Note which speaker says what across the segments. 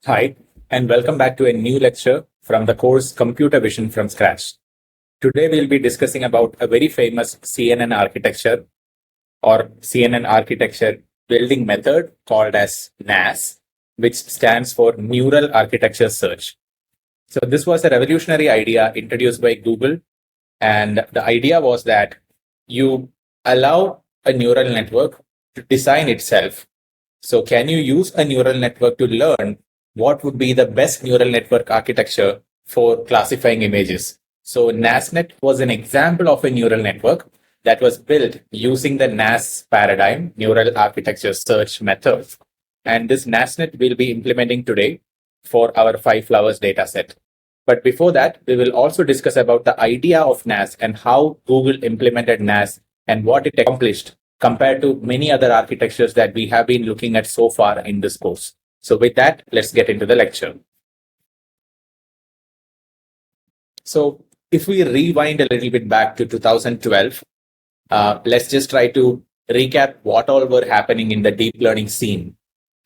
Speaker 1: Hi, and welcome back to a new lecture from the course Computer Vision from Scratch. Today we'll be discussing about a very famous CNN architecture or CNN architecture building method called as NAS, which stands for Neural Architecture Search. So this was a revolutionary idea introduced by Google, and the idea was that you allow a neural network to design itself. So can you use a neural network to learn what would be the best neural network architecture for classifying images? So NASNet was an example of a neural network that was built using the NAS paradigm, neural architecture search method. And this NASNet we'll be implementing today for our 5 flowers dataset. But before that, we will also discuss about the idea of NAS and how Google implemented NAS and what it accomplished compared to many other architectures that we have been looking at so far in this course. So with that, let's get into the lecture. So if we rewind a little bit back to 2012, let's just try to recap what all were happening in the deep learning scene.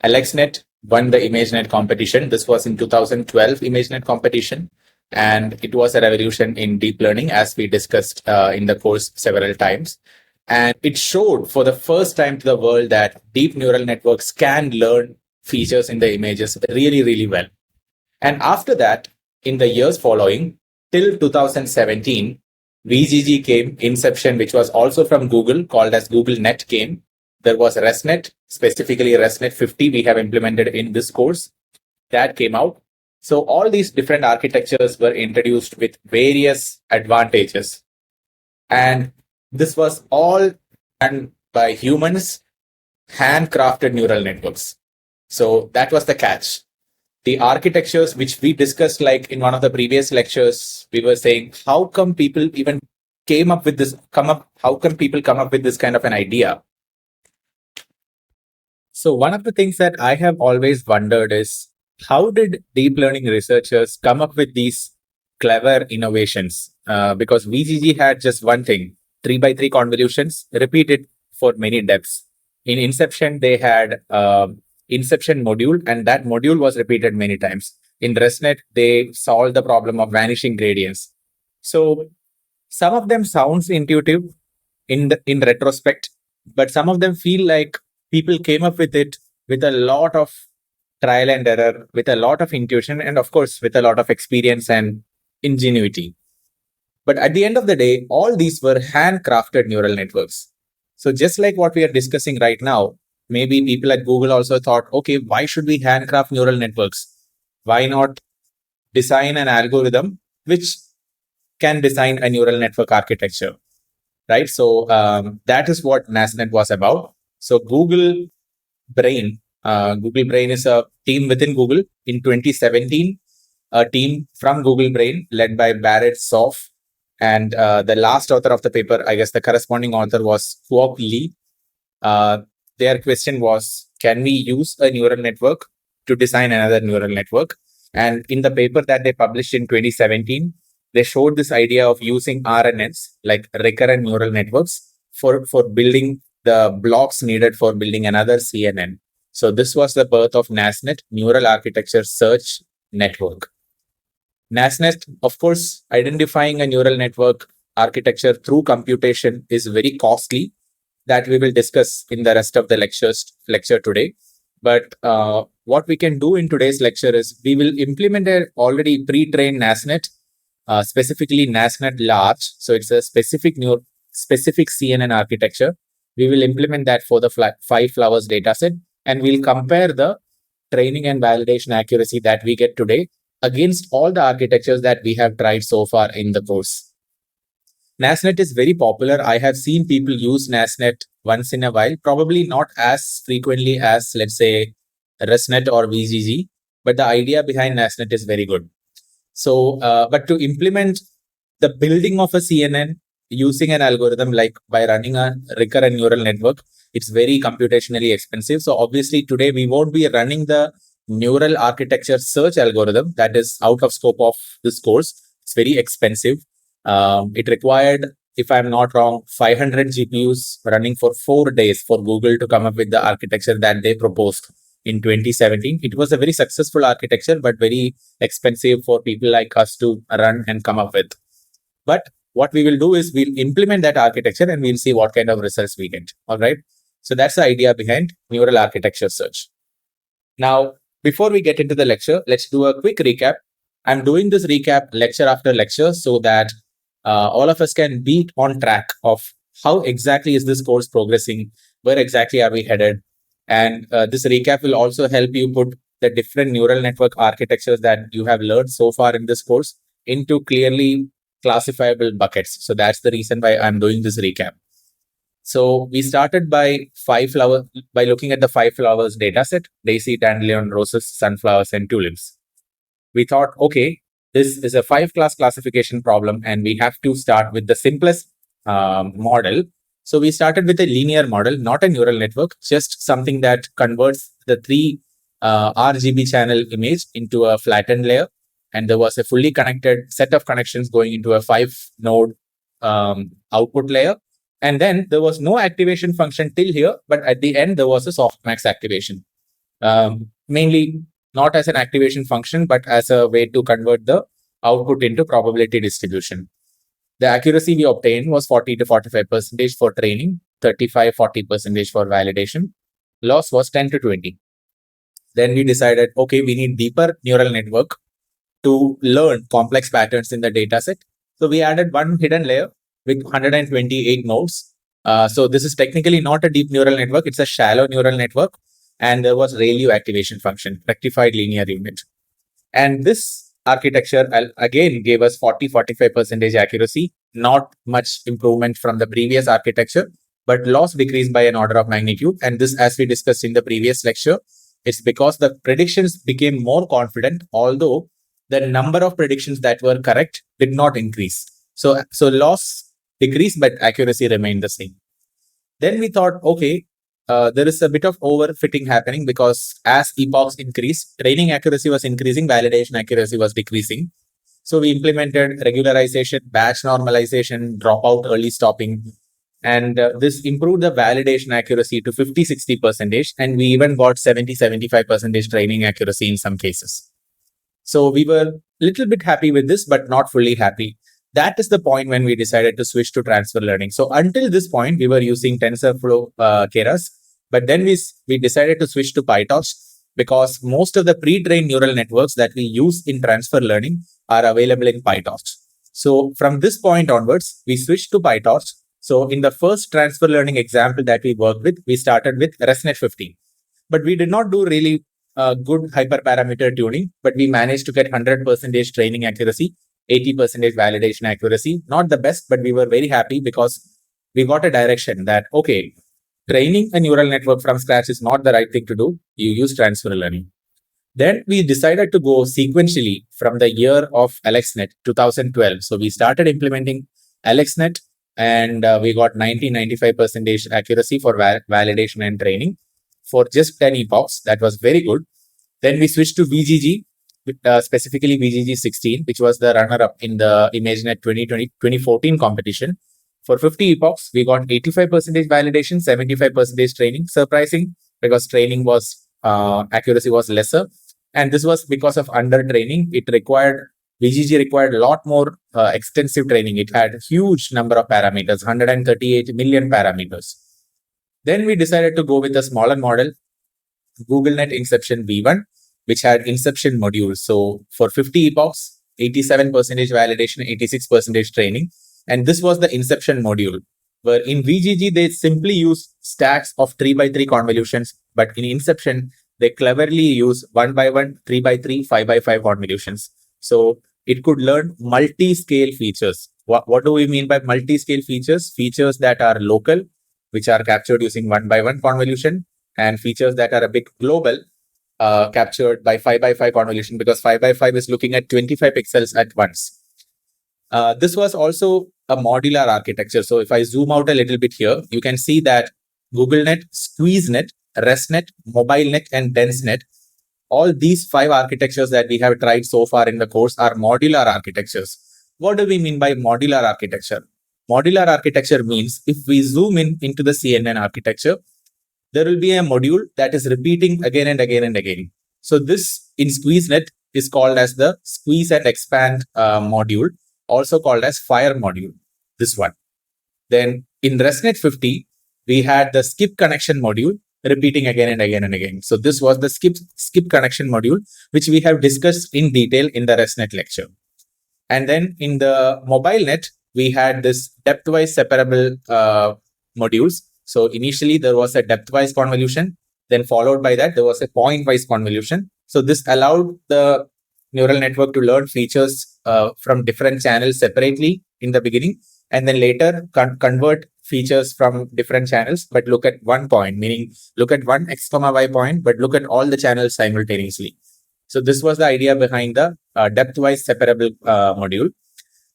Speaker 1: AlexNet won the ImageNet competition. This was in 2012 ImageNet competition, and it was a revolution in deep learning, as we discussed in the course several times. And it showed for the first time to the world that deep neural networks can learn features in the images really, really well. And after that, in the years following, till 2017, VGG came, Inception, which was also from Google, called as Google Net came. There was ResNet, specifically ResNet 50 we have implemented in this course. That came out. So all these different architectures were introduced with various advantages. And this was all done by humans, handcrafted neural networks. So that was the catch. The architectures which we discussed, like in one of the previous lectures, we were saying, how come people even came up with this, how can people come up with this kind of an idea? So one of the things that I have always wondered is, how did deep learning researchers come up with these clever innovations? Because VGG had just one thing, 3x3 convolutions, repeated for many depths. In Inception, they had Inception module, and that module was repeated many times. In ResNet, they solved the problem of vanishing gradients. So some of them sounds intuitive in retrospect, but some of them feel like people came up with it with a lot of trial and error, with a lot of intuition, and of course, with a lot of experience and ingenuity. But at the end of the day, all these were handcrafted neural networks. So just like what we are discussing right now, maybe people at Google also thought, okay, why should we handcraft neural networks? Why not design an algorithm which can design a neural network architecture, right? So that is what NASNet was about. So Google Brain is a team within Google. In 2017, a team from Google Brain led by Barrett Soff, and the last author of the paper, I guess the corresponding author was Kwok Lee. Their question was, can we use a neural network to design another neural network? And in the paper that they published in 2017, they showed this idea of using RNNs, like recurrent neural networks, for building the blocks needed for building another CNN. So this was the birth of NASNet, Neural Architecture Search Network. NASNet, of course, identifying a neural network architecture through computation is very costly. That we will discuss in the rest of the lecture today. But what we can do in today's lecture is we will implement an already pre-trained NASNet, specifically NASNet large. So it's a specific CNN architecture. We will implement that for the 5 flowers dataset, and we'll compare the training and validation accuracy that we get today against all the architectures that we have tried so far in the course. NASNet is very popular. I have seen people use NASNet once in a while, probably not as frequently as, let's say, ResNet or VGG, but the idea behind NASNet is very good. So, but to implement the building of a CNN using an algorithm like by running a recurrent neural network, it's very computationally expensive. So obviously today we won't be running the neural architecture search algorithm. That is out of scope of this course. It's very expensive. It required, if I'm not wrong, 500 GPUs running for 4 days for Google to come up with the architecture that they proposed. in 2017. It was a very successful architecture, but very expensive for people like us to run and come up with. But what we will do is we'll implement that architecture and we'll see what kind of results we get. All right. So that's the idea behind neural architecture search. Now, before we get into the lecture, let's do a quick recap. I'm doing this recap lecture after lecture so that all of us can be on track of how exactly is this course progressing, where exactly are we headed. And this recap will also help you put the different neural network architectures that you have learned so far in this course into clearly classifiable buckets. So that's the reason why I'm doing this recap. So we started by looking at the 5 flowers dataset: daisy, dandelion, roses, sunflowers, and tulips. We thought, okay, this is a 5-class classification problem, and we have to start with the simplest model. So we started with a linear model, not a neural network, just something that converts the 3 RGB channel image into a flattened layer. And there was a fully connected set of connections going into a 5-node output layer. And then there was no activation function till here, but at the end, there was a softmax activation. Mainly not as an activation function, but as a way to convert the output into probability distribution. The accuracy we obtained was 40 to 45% for training, 35-40% for validation. Loss was 10 to 20. Then we decided, okay, we need deeper neural network to learn complex patterns in the dataset. So we added one hidden layer with 128 nodes. So this is technically not a deep neural network. It's a shallow neural network. And there was ReLU activation function, rectified linear unit. And this architecture again gave us 40-45% accuracy, not much improvement from the previous architecture, but loss decreased by an order of magnitude. And this, as we discussed in the previous lecture, it's because the predictions became more confident, although the number of predictions that were correct did not increase. So loss decreased, but accuracy remained the same. Then we thought, okay, there is a bit of overfitting happening because as epochs increased, training accuracy was increasing, validation accuracy was decreasing. So we implemented regularization, batch normalization, dropout, early stopping. And this improved the validation accuracy to 50-60%. And we even got 70-75% training accuracy in some cases. So we were a little bit happy with this, but not fully happy. That is the point when we decided to switch to transfer learning. So until this point, we were using TensorFlow Keras, but then we decided to switch to PyTorch because most of the pre-trained neural networks that we use in transfer learning are available in PyTorch. So from this point onwards, we switched to PyTorch. So in the first transfer learning example that we worked with, we started with ResNet 15, but we did not do really good hyperparameter tuning, but we managed to get 100% training accuracy, 80% validation accuracy. Not the best, but we were very happy because we got a direction that, okay, training a neural network from scratch is not the right thing to do. You use transfer learning. Then we decided to go sequentially from the year of AlexNet, 2012. So we started implementing AlexNet and we got 90-95% accuracy for validation and training for just 10 epochs. That was very good. Then we switched to VGG, specifically VGG 16, which was the runner-up in the ImageNet 2014 competition. For 50 epochs, we got 85% validation, 75% training. Surprising because training was accuracy was lesser. And this was because of under-training. VGG required a lot more extensive training. It had a huge number of parameters, 138 million parameters. Then we decided to go with a smaller model, GoogleNet Inception V1, which had Inception modules. So for 50 epochs, 87% validation, 86% training. And this was the Inception module, where in VGG, they simply use stacks of 3x3 convolutions. But in Inception, they cleverly use 1x1, 3x3, 5x5 convolutions. So it could learn multi-scale features. What do we mean by multi-scale features? Features that are local, which are captured using 1x1 convolution, and features that are a bit global, captured by 5x5 convolution, because 5x5 is looking at 25 pixels at once. This was also a modular architecture. So if I zoom out a little bit here, you can see that GoogleNet, SqueezeNet, ResNet, MobileNet, and DenseNet, all these 5 architectures that we have tried so far in the course are modular architectures. What do we mean by modular architecture? Modular architecture means if we zoom into the CNN architecture, there will be a module that is repeating again and again and again. So this in SqueezeNet is called as the squeeze and expand module, also called as fire module, this one. Then in ResNet 50, we had the skip connection module repeating again and again and again. So this was the skip connection module, which we have discussed in detail in the ResNet lecture. And then in the mobile net, we had this depth-wise separable modules. So initially there was a depth-wise convolution, then followed by that there was a point-wise convolution. So this allowed the neural network to learn features from different channels separately in the beginning, and then later convert features from different channels, but look at one point, meaning look at one x comma y point, but look at all the channels simultaneously. So this was the idea behind the depth-wise separable module.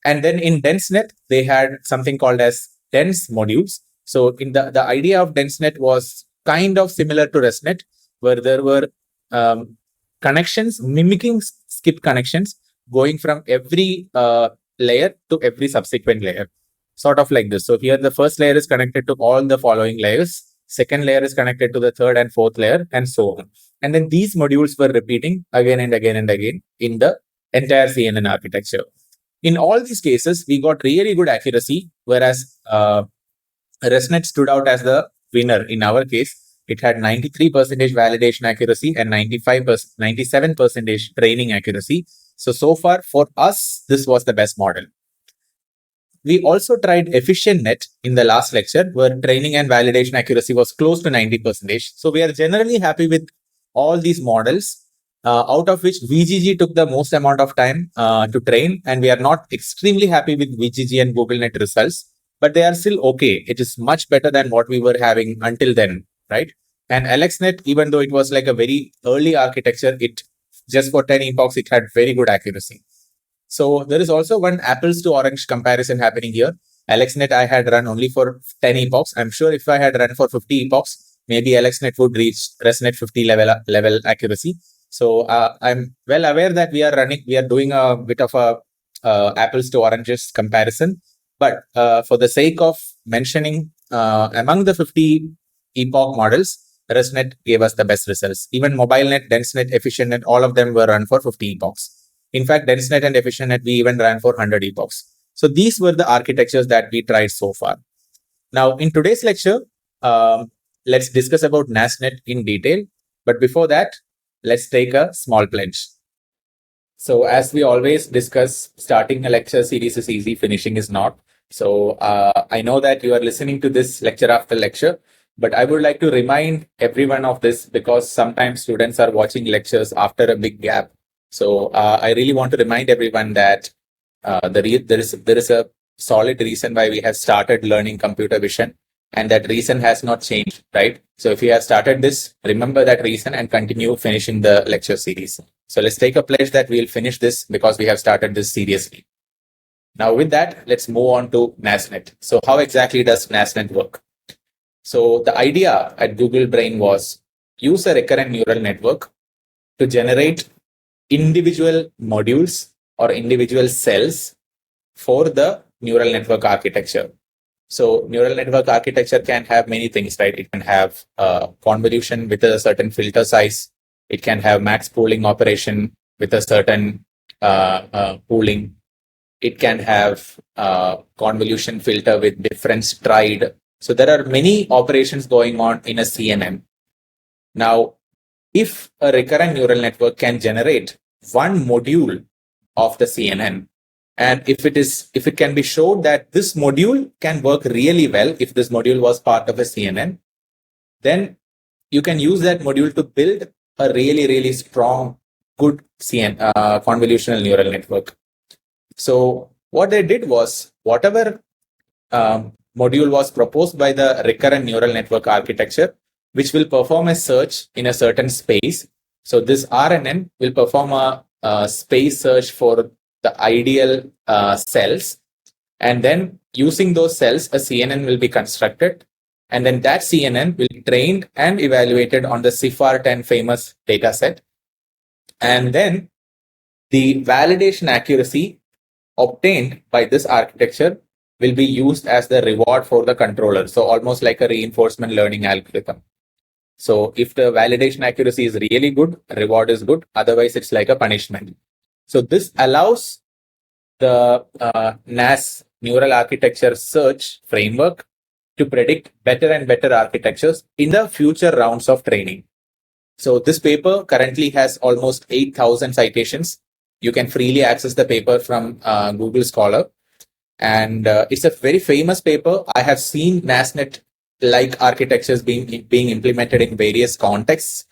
Speaker 1: And then in DenseNet, they had something called as dense modules. So in the idea of DenseNet was kind of similar to ResNet, where there were connections mimicking skip connections going from every layer to every subsequent layer, sort of like this. So here the first layer is connected to all the following layers, second layer is connected to the third and fourth layer, and so on. And then these modules were repeating again and again and again in the entire CNN architecture. In all these cases, we got really good accuracy, whereas ResNet stood out as the winner. In our case, it had 93% validation accuracy and 97% training accuracy. So far for us, this was the best model. We also tried EfficientNet in the last lecture, where training and validation accuracy was close to 90%. So we are generally happy with all these models, out of which VGG took the most amount of time to train, and we are not extremely happy with VGG and GoogleNet results, but they are still okay. It is much better than what we were having until then, right? And AlexNet, even though it was like a very early architecture, it just for 10 epochs, it had very good accuracy. So there is also one apples to orange comparison happening here. AlexNet I had run only for 10 epochs. I'm sure if I had run for 50 epochs, maybe AlexNet would reach ResNet 50 level accuracy. So I'm well aware that we are doing a bit of a apples to oranges comparison. But for the sake of mentioning, among the 50 epoch models, ResNet gave us the best results. Even MobileNet, DenseNet, EfficientNet, all of them were run for 50 epochs. In fact, DenseNet and EfficientNet, we even ran for 100 epochs. So these were the architectures that we tried so far. Now, in today's lecture, let's discuss about NASNet in detail. But before that, let's take a small pledge. So as we always discuss, starting a lecture series is easy, finishing is not. So I know that you are listening to this lecture after lecture, but I would like to remind everyone of this, because sometimes students are watching lectures after a big gap. So I really want to remind everyone that there is a solid reason why we have started learning computer vision, and that reason has not changed, right? So if you have started this, remember that reason and continue finishing the lecture series. So let's take a pledge that we'll finish this because we have started this seriously. Now with that, let's move on to NASNet. So how exactly does NASNet work? So the idea at Google Brain was use a recurrent neural network to generate individual modules or individual cells for the neural network architecture. So neural network architecture can have many things, right? It can have convolution with a certain filter size. It can have max pooling operation with a certain pooling. It can have convolution filter with different stride. So there are many operations going on in a CNN. Now, if a recurrent neural network can generate one module of the CNN, and if it can be shown that this module can work really well, if this module was part of a CNN, then you can use that module to build a really, really strong, good convolutional neural network. So what they did was, whatever module was proposed by the recurrent neural network architecture, which will perform a search in a certain space. So this RNN will perform a space search for the ideal cells. And then using those cells, a CNN will be constructed. And then that CNN will be trained and evaluated on the CIFAR10 famous data set. And then the validation accuracy obtained by this architecture will be used as the reward for the controller. So almost like a reinforcement learning algorithm. So if the validation accuracy is really good, reward is good. Otherwise, it's like a punishment. So this allows the NAS neural architecture search framework to predict better and better architectures in the future rounds of training. So this paper currently has almost 8,000 citations. You can freely access the paper from Google Scholar. And it's a very famous paper. I have seen NASNet like architectures being implemented in various contexts.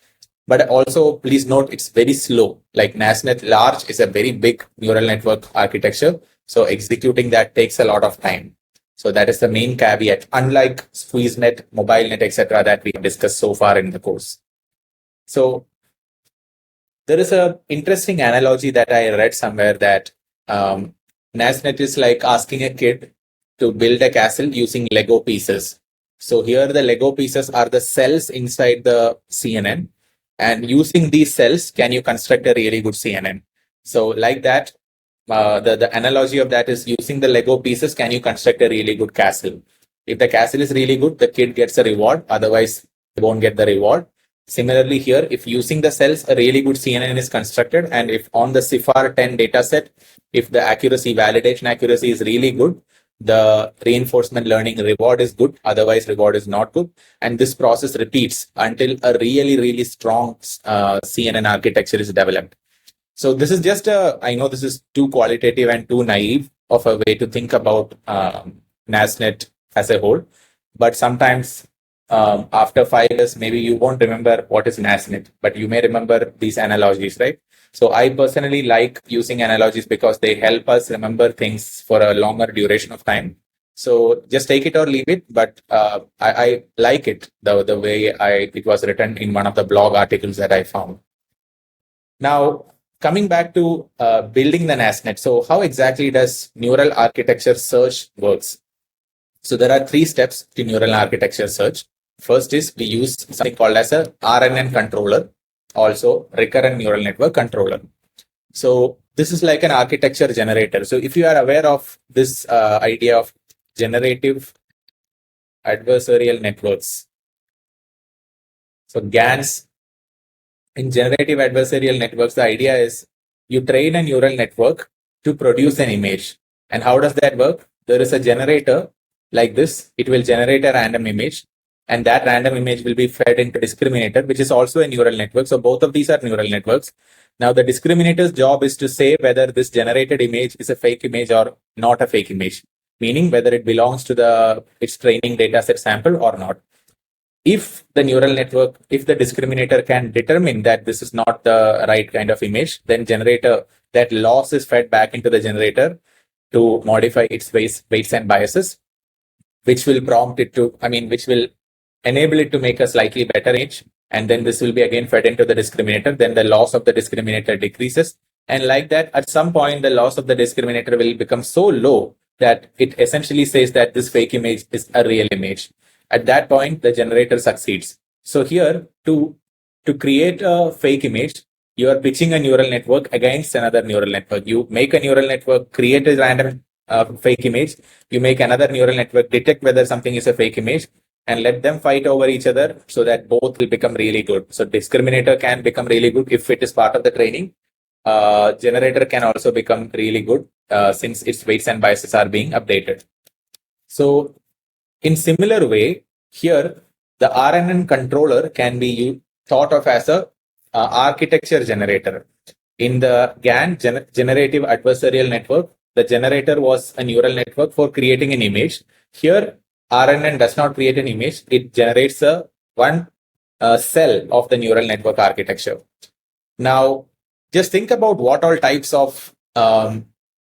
Speaker 1: But also, please note, it's very slow. Like NASNet large is a very big neural network architecture. So executing that takes a lot of time. So that is the main caveat, unlike SqueezeNet, MobileNet, etc., that we have discussed so far in the course. So there is a interesting analogy that I read somewhere that NASNet is like asking a kid to build a castle using Lego pieces. So here the Lego pieces are the cells inside the CNN. And using these cells, can you construct a really good CNN? So like that, the analogy of that is using the Lego pieces, can you construct a really good castle? If the castle is really good, the kid gets a reward. Otherwise, they won't get the reward. Similarly here, if using the cells, a really good CNN is constructed, and if on the CIFAR 10 dataset, if the validation accuracy is really good, the reinforcement learning reward is good, otherwise reward is not good. And this process repeats until a really, really strong CNN architecture is developed. So this is just I know this is too qualitative and too naive of a way to think about NASNet as a whole, but sometimes after 5 years, maybe you won't remember what is NASNet, but you may remember these analogies, right? So I personally like using analogies because they help us remember things for a longer duration of time. So just take it or leave it, but I like it, the way it was written in one of the blog articles that I found. Now, coming back to building the NASNet. So how exactly does neural architecture search works? So there are 3 steps to neural architecture search. First is we use something called as a RNN controller, also recurrent neural network controller. So this is like an architecture generator. So if you are aware of this idea of generative adversarial networks, so GANs, in generative adversarial networks, the idea is you train a neural network to produce an image. And how does that work? There is a generator like this. It will generate a random image, and that random image will be fed into discriminator, which is also a neural network. So both of these are neural networks. Now the discriminator's job is to say whether this generated image is a fake image or not a fake image, meaning whether it belongs to its training dataset sample or not. If the neural network, if the discriminator can determine that this is not the right kind of image, then that loss is fed back into the generator to modify its weights and biases, which will prompt it to, which will enable it to make a slightly better image. And then this will be again fed into the discriminator. Then the loss of the discriminator decreases. And like that, at some point, the loss of the discriminator will become so low that it essentially says that this fake image is a real image. At that point, the generator succeeds. So here, to create a fake image, you are pitching a neural network against another neural network. You make a neural network, create a random fake image. You make another neural network, detect whether something is a fake image, and let them fight over each other so that both will become really good. So discriminator can become really good if it is part of the training. Generator can also become really good since its weights and biases are being updated. So in similar way, here the RNN controller can be thought of as a architecture generator. In the GAN, generative adversarial network, the generator was a neural network for creating an image. Here, RNN does not create an image. It generates one cell of the neural network architecture. Now, just think about what all types of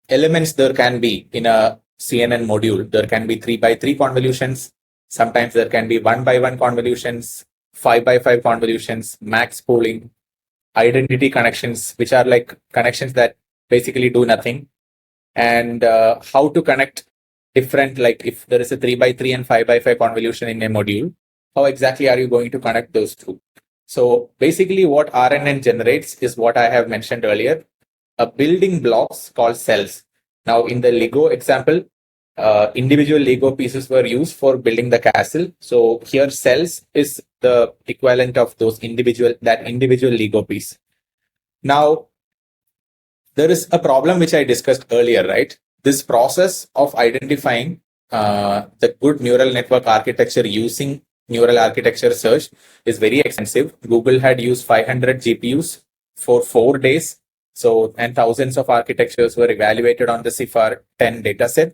Speaker 1: elements there can be in a CNN module. There can be 3x3 convolutions. Sometimes there can be 1x1 convolutions, 5x5 convolutions, max pooling, identity connections, which are like connections that basically do nothing. And how to connect different, like if there is a 3x3 and 5x5 convolution in a module, how exactly are you going to connect those two? So basically what RNN generates is what I have mentioned earlier, a building blocks called cells. Now in the Lego example, individual Lego pieces were used for building the castle. So here cells is the equivalent of that individual Lego piece. Now, there is a problem which I discussed earlier, right? This process of identifying the good neural network architecture using neural architecture search is very expensive. Google had used 500 GPUs for 4 days. So, and thousands of architectures were evaluated on the CIFAR 10 dataset.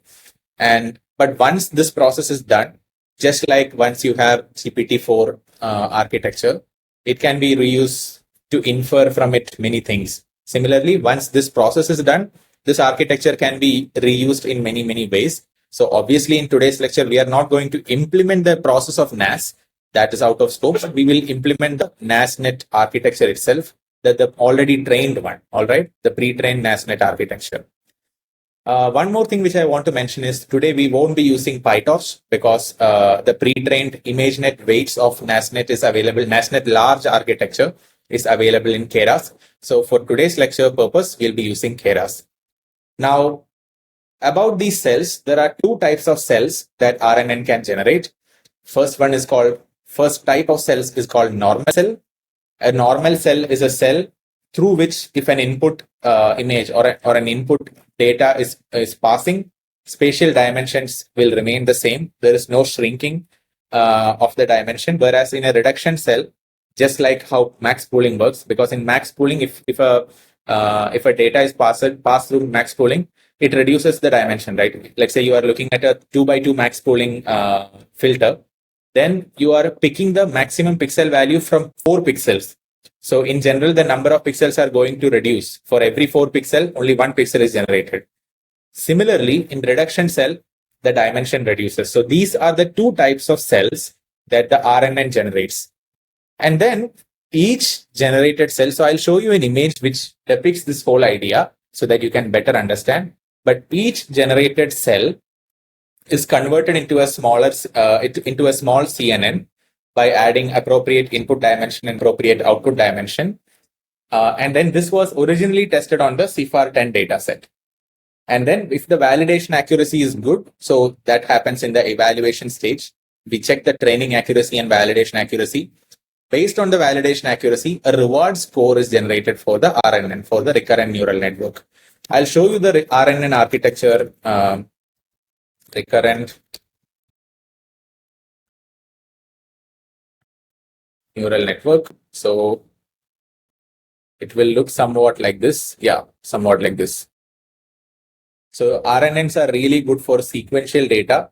Speaker 1: But once this process is done, just like once you have GPT-4 architecture, it can be reused to infer from it many things. Similarly, once this process is done, this architecture can be reused in many, many ways. So obviously in today's lecture, we are not going to implement the process of NAS. That is out of scope. We will implement the NASNet architecture itself, the already trained one, all right? The pre-trained NASNet architecture. One more thing which I want to mention is today we won't be using PyTorch because the pre-trained ImageNet weights of NASNet is available. NASNet large architecture is available in Keras. So for today's lecture purpose, we'll be using Keras. Now, about these cells, there are two types of cells that RNN can generate. First type of cells is called normal cell. A normal cell is a cell through which if an input image or an input data is passing, spatial dimensions will remain the same. There is no shrinking of the dimension. Whereas in a reduction cell, just like how max pooling works, because in max pooling, if a data is passed through max pooling, it reduces the dimension, right? Let's say you are looking at a 2x2 max pooling filter, then you are picking the maximum pixel value from 4 pixels. So in general, the number of pixels are going to reduce. For every 4 pixel, only 1 pixel is generated. Similarly, in reduction cell, the dimension reduces. So these are the two types of cells that the RNN generates. And then each generated cell, so I'll show you an image which depicts this whole idea so that you can better understand. But each generated cell is converted into a small CNN by adding appropriate input dimension and appropriate output dimension. And then this was originally tested on the CIFAR 10 dataset. And then if the validation accuracy is good, so that happens in the evaluation stage, we check the training accuracy and validation accuracy. Based on the validation accuracy, a reward score is generated for the RNN, for the recurrent neural network. I'll show you the RNN architecture, recurrent neural network. So it will look somewhat like this. Yeah, somewhat like this. So RNNs are really good for sequential data.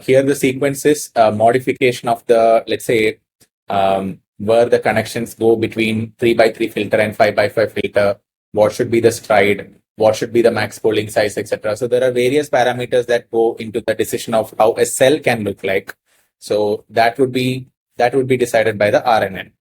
Speaker 1: Here the sequence is modification of the, let's say, where the connections go between 3x3 filter and 5x5 filter, what should be the stride, what should be the max polling size, etc. So there are various parameters that go into the decision of how a cell can look like. So that would be decided by the RNN.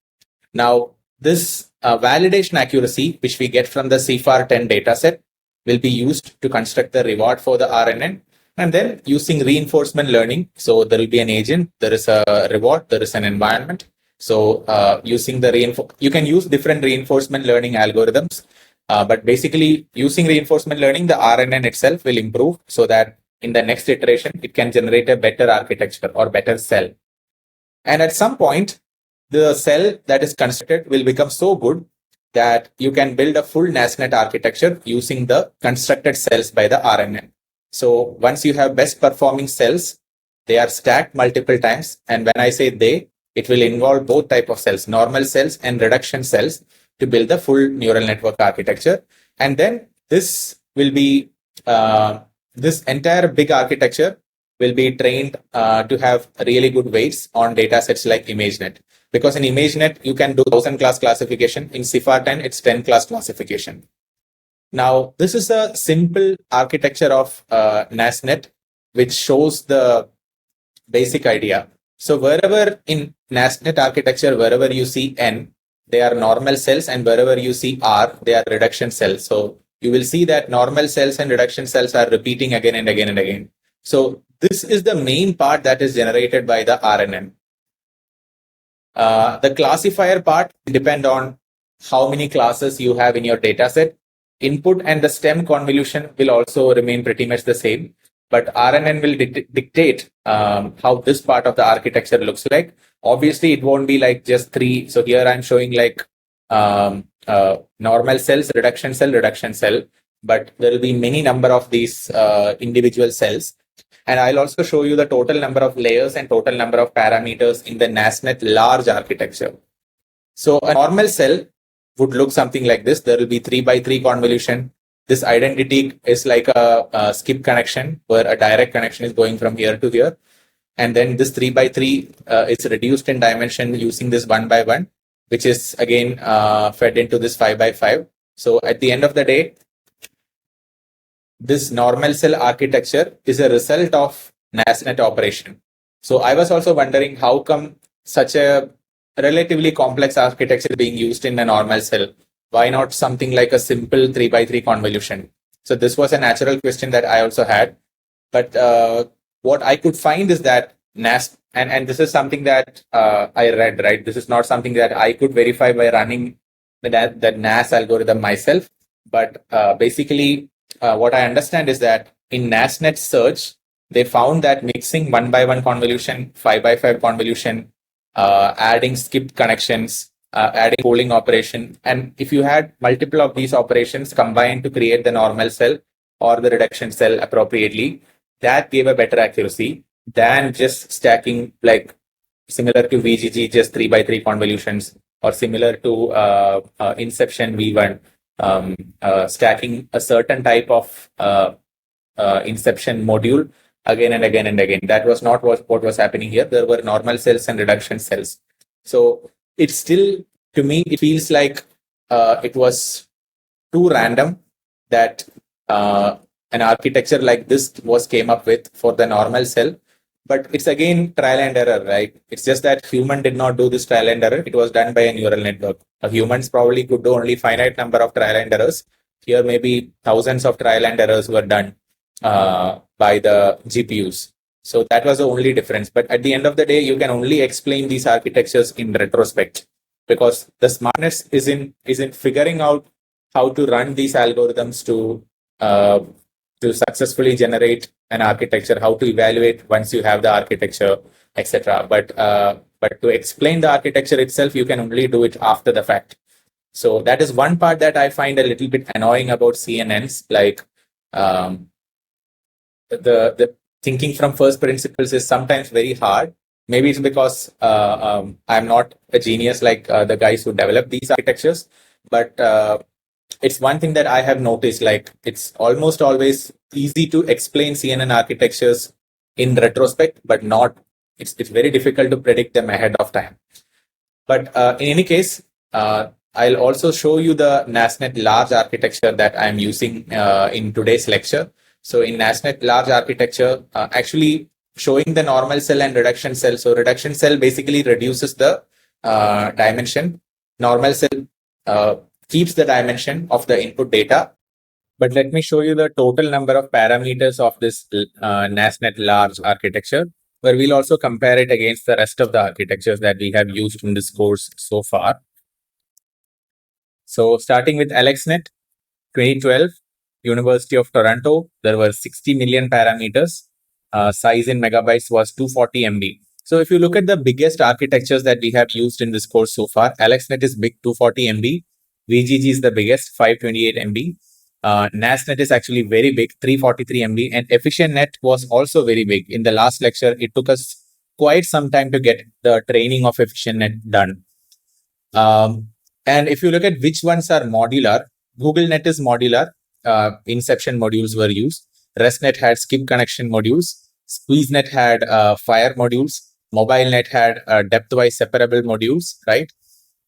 Speaker 1: Now, this validation accuracy, which we get from the CIFAR 10 dataset, will be used to construct the reward for the RNN. And then using reinforcement learning, so there will be an agent, there is a reward, there is an environment. So using the you can use different reinforcement learning algorithms, but basically using reinforcement learning, the RNN itself will improve so that in the next iteration, it can generate a better architecture or better cell. And at some point, the cell that is constructed will become so good that you can build a full NASNet architecture using the constructed cells by the RNN. So once you have best performing cells, they are stacked multiple times. And when I say they, it will involve both type of cells, normal cells and reduction cells, to build the full neural network architecture. And then this will be, this entire big architecture will be trained to have really good weights on data sets like ImageNet. Because in ImageNet, you can do 1000 class classification. In CIFAR 10, it's 10 class classification. Now, this is a simple architecture of NASNet, which shows the basic idea. So wherever in NASNet architecture, wherever you see N, they are normal cells, and wherever you see R, they are reduction cells. So you will see that normal cells and reduction cells are repeating again and again and again. So this is the main part that is generated by the RNN. The classifier part depend on how many classes you have in your data set. Input and the stem convolution will also remain pretty much the same. but RNN will dictate how this part of the architecture looks like. Obviously, it won't be like just three. So here I'm showing like normal cells, reduction cell, but there will be many number of these individual cells. And I'll also show you the total number of layers and total number of parameters in the NASNet large architecture. So a normal cell would look something like this. There will be 3x3 convolution. This identity is like a skip connection where a direct connection is going from here to here. And then this 3x3 is reduced in dimension using this 1x1, which is again fed into this 5x5. So at the end of the day, this normal cell architecture is a result of NASNet operation. So I was also wondering how come such a relatively complex architecture being used in a normal cell? Why not something like a simple 3x3 convolution? So this was a natural question that I also had. But what I could find is that NAS, and this is something that I read, right? This is not something that I could verify by running the NAS algorithm myself. But basically, what I understand is that in NASNet search, they found that mixing 1x1 convolution, 5x5 convolution, adding skipped connections, adding polling operation. And if you had multiple of these operations combined to create the normal cell or the reduction cell appropriately, that gave a better accuracy than just stacking like similar to VGG, just 3x3 convolutions, or similar to Inception V1, stacking a certain type of Inception module again and again and again. That was not what was happening here. There were normal cells and reduction cells. So it's still, to me, it feels like it was too random that an architecture like this came up with for the normal cell. But it's again trial and error, right? It's just that human did not do this trial and error. It was done by a neural network. Humans probably could do only finite number of trial and errors. Here, maybe thousands of trial and errors were done by the GPUs. So that was the only difference. But at the end of the day, you can only explain these architectures in retrospect, because the smartness is in figuring out how to run these algorithms to successfully generate an architecture, how to evaluate once you have the architecture, etc. But to explain the architecture itself, you can only do it after the fact. So that is one part that I find a little bit annoying about CNNs. Like the thinking from first principles is sometimes very hard. Maybe it's because I'm not a genius like the guys who develop these architectures, but it's one thing that I have noticed, like it's almost always easy to explain CNN architectures in retrospect, but it's very difficult to predict them ahead of time. But in any case, I'll also show you the NASNet large architecture that I'm using in today's lecture. So in NASNet large architecture, actually showing the normal cell and reduction cell. So reduction cell basically reduces the dimension. Normal cell keeps the dimension of the input data. But let me show you the total number of parameters of this NASNet large architecture, where we'll also compare it against the rest of the architectures that we have used in this course so far. So starting with AlexNet, 2012, University of Toronto, there were 60 million parameters. Size in megabytes was 240 MB. So if you look at the biggest architectures that we have used in this course so far, AlexNet is big, 240 MB. VGG is the biggest, 528 MB. NASNet is actually very big, 343 MB. And EfficientNet was also very big. In the last lecture, it took us quite some time to get the training of EfficientNet done. And if you look at which ones are modular, GoogleNet is modular. Inception modules were used. ResNet had skip connection modules. SqueezeNet had fire modules. MobileNet had depth-wise separable modules, right?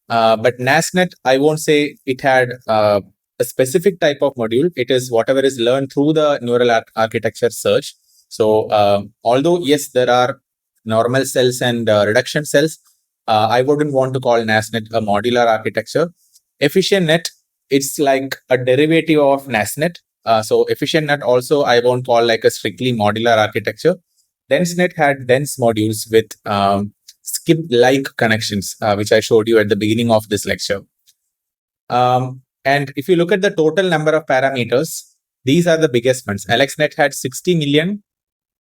Speaker 1: But NASNet, I won't say it had a specific type of module. It is whatever is learned through the neural architecture search. So although, yes, there are normal cells and reduction cells, I wouldn't want to call NASNet a modular architecture. EfficientNet, it's like a derivative of NASNet. So EfficientNet also, I won't call like a strictly modular architecture. DenseNet had dense modules with skip-like connections, which I showed you at the beginning of this lecture. And if you look at the total number of parameters, these are the biggest ones. AlexNet had 60 million,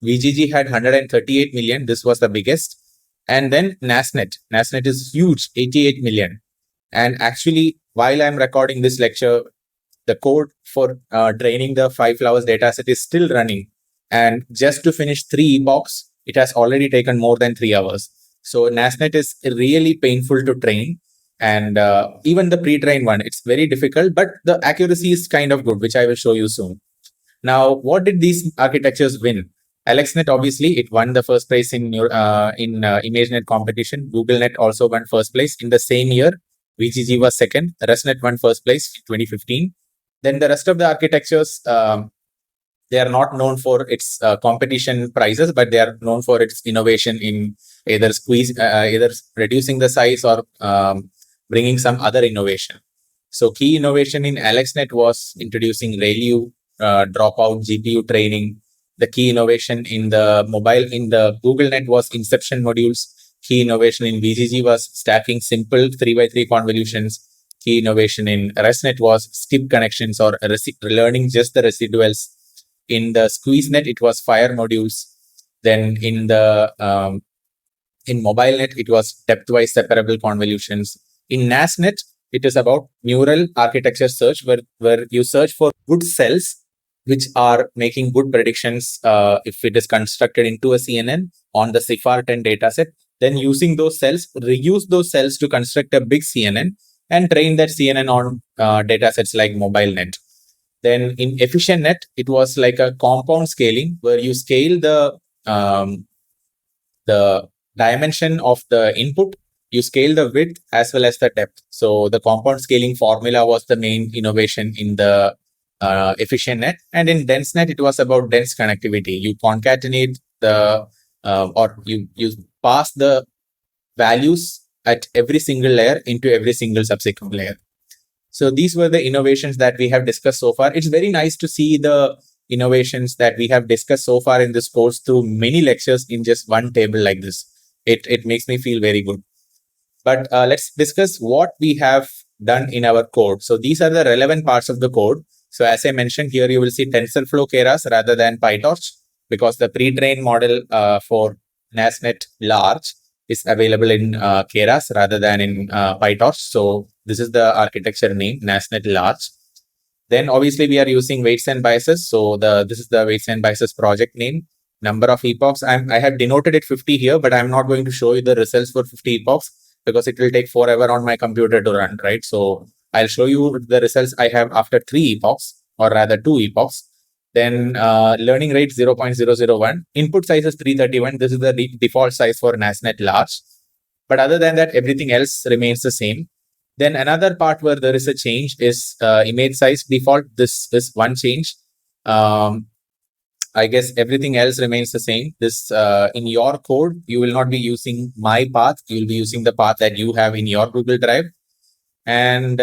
Speaker 1: VGG had 138 million. This was the biggest. And then NASNet. NASNet is huge, 88 million. And actually, while I'm recording this lecture, the code for training the 5 flowers dataset is still running. And just to finish 3 epochs, it has already taken more than 3 hours. So NASNet is really painful to train. And even the pre-trained one, it's very difficult, but the accuracy is kind of good, which I will show you soon. Now, what did these architectures win? AlexNet, obviously, it won the first prize in ImageNet competition. GoogleNet also won first place in the same year. VGG was second. ResNet won first place in 2015. Then the rest of the architectures, they are not known for its competition prizes, but they are known for its innovation in either either reducing the size or bringing some other innovation. So key innovation in AlexNet was introducing ReLU, dropout GPU training. The key innovation in the GoogleNet was Inception modules. Key innovation in VGG was stacking simple 3x3 convolutions. Key innovation in ResNet was skip connections or learning just the residuals. In the SqueezeNet, it was fire modules. Then in MobileNet, it was depth-wise separable convolutions. In NASNet, it is about neural architecture search, where you search for good cells which are making good predictions if it is constructed into a CNN on the CIFAR10 dataset. Then using those cells, reuse those cells to construct a big CNN and train that CNN on datasets like MobileNet. Then in EfficientNet, it was like a compound scaling where you scale the dimension of the input, you scale the width as well as the depth. So the compound scaling formula was the main innovation in the EfficientNet. And in DenseNet, it was about dense connectivity. You concatenate or you pass the values at every single layer into every single subsequent layer. So these were the innovations that we have discussed so far. It's very nice to see the innovations that we have discussed so far in this course through many lectures in just one table like this. It makes me feel very good. But let's discuss what we have done in our code. So these are the relevant parts of the code. So as I mentioned here, you will see TensorFlow Keras rather than PyTorch, because the pre-trained model for NASNet large is available in Keras rather than in PyTorch. So this is the architecture name, NASNet large. Then obviously we are using weights and biases. So this is the weights and biases project name. Number of epochs, I have denoted it 50 here, but I'm not going to show you the results for 50 epochs because it will take forever on my computer to run, right? So I'll show you the results I have after 3 epochs, or rather 2 epochs. Then learning rate 0.001. Input size is 331. This is the default size for NASNet large. But other than that, everything else remains the same. Then another part where there is a change is image size default. This is one change. I guess everything else remains the same. This in your code, you will not be using my path. You will be using the path that you have in your Google Drive. And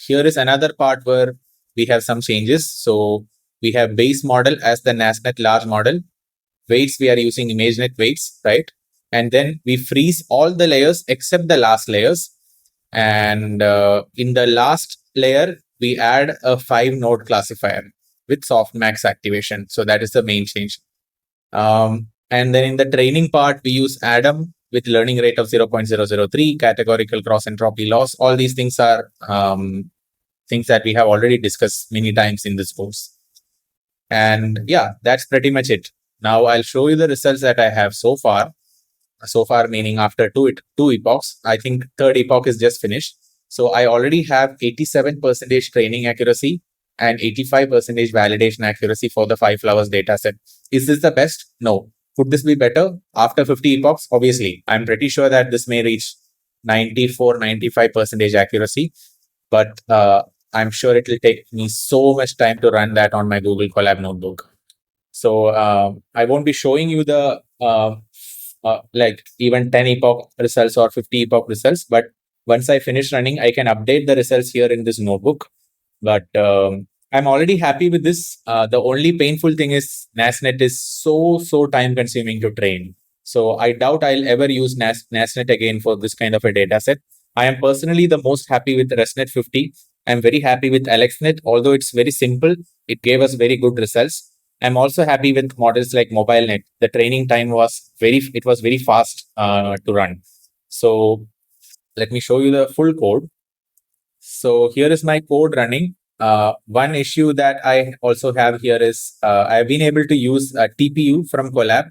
Speaker 1: here is another part where we have some changes. So we have base model as the NASNet large model. Weights, we are using ImageNet weights, right? And then we freeze all the layers except the last layers. And in the last layer, we add a 5-node classifier with softmax activation. So that is the main change. And then in the training part, we use Adam with learning rate of 0.003, categorical cross entropy loss. All these things are things that we have already discussed many times in this course. And yeah, that's pretty much it. Now I'll show you the results that I have so far. So far, meaning after two epochs. I think third epoch is just finished. So I already have 87% training accuracy and 85% validation accuracy for the 5 flowers dataset. Is this the best? No. Could this be better after 50 epochs? Obviously, I'm pretty sure that this may reach 94-95% accuracy, but I'm sure it will take me so much time to run that on my Google Colab notebook. So I won't be showing you the like even 10 epoch results or 50 epoch results, but once I finish running, I can update the results here in this notebook. But I'm already happy with this. The only painful thing is NASNet is so time consuming to train. So I doubt I'll ever use NASNet again for this kind of a data set. I am personally the most happy with ResNet 50. I'm very happy with AlexNet, although it's very simple. It gave us very good results. I'm also happy with models like MobileNet. The training time was very fast to run. So let me show you the full code. So here is my code running. One issue that I also have here is I've been able to use a TPU from Colab,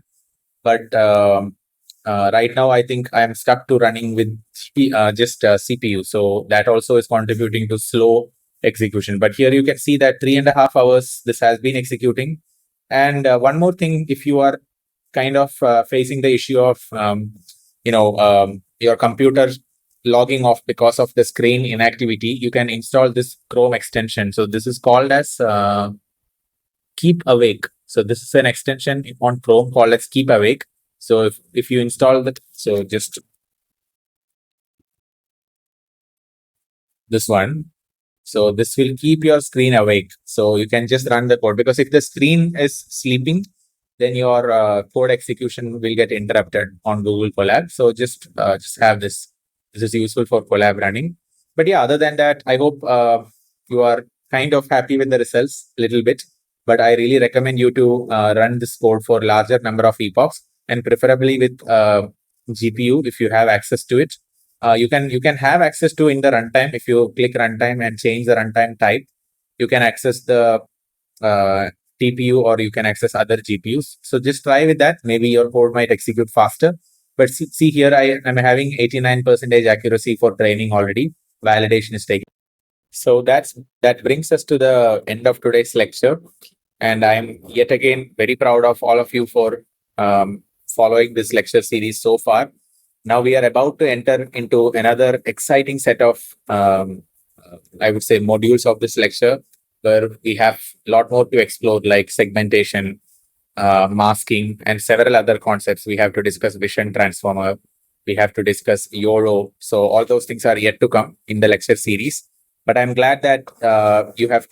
Speaker 1: but right now I think I'm stuck to running with just CPU. So that also is contributing to slow execution. But here you can see that 3.5 hours this has been executing. And one more thing, if you are kind of facing the issue of your computer logging off because of the screen inactivity, you can install this Chrome extension. So this is called as Keep Awake. So this is an extension on Chrome called as Keep Awake. So if you install that, so just this one. So this will keep your screen awake. So you can just run the code, because if the screen is sleeping, then your code execution will get interrupted on Google Colab. So just have this. This is useful for Colab running. But yeah, other than that, I hope you are kind of happy with the results a little bit. But I really recommend you to run this code for larger number of epochs, and preferably with GPU if you have access to it. You can have access to in the runtime. If you click runtime and change the runtime type, you can access the TPU, or you can access other GPUs. So just try with that. Maybe your code might execute faster. But see here, I am having 89% accuracy for training already. Validation is taken. So that brings us to the end of today's lecture. And I'm yet again very proud of all of you for following this lecture series so far. Now we are about to enter into another exciting set of, I would say, modules of this lecture, where we have a lot more to explore, like segmentation, masking, and several other concepts. We have to discuss vision transformer. We have to discuss YOLO. So all those things are yet to come in the lecture series. But I'm glad that you have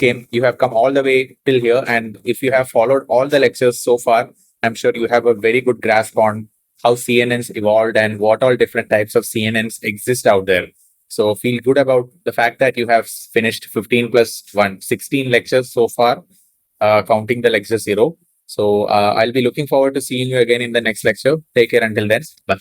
Speaker 1: come all the way till here. And if you have followed all the lectures so far, I'm sure you have a very good grasp on how CNNs evolved and what all different types of CNNs exist out there. So feel good about the fact that you have finished 15 plus 1, 16 lectures so far, counting the lecture 0. So I'll be looking forward to seeing you again in the next lecture. Take care until then. Bye.